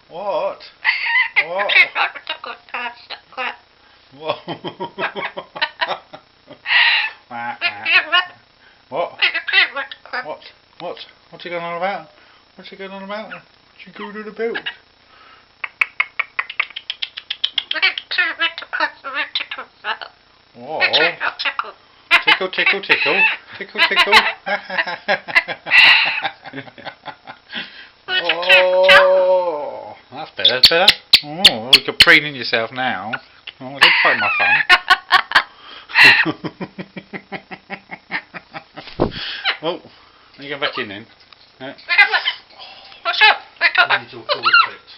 What? What? What? What? What? What? What's he going on about? What's he going on about? What's he going on about? Oh. Tickle, tickle, tickle. Tickle, tickle. Oh, that's better, that's better. Oh, you're preening yourself now. Oh, I didn't fight my fun. Oh, you go back in then. Yeah. What's up? I need your full respect.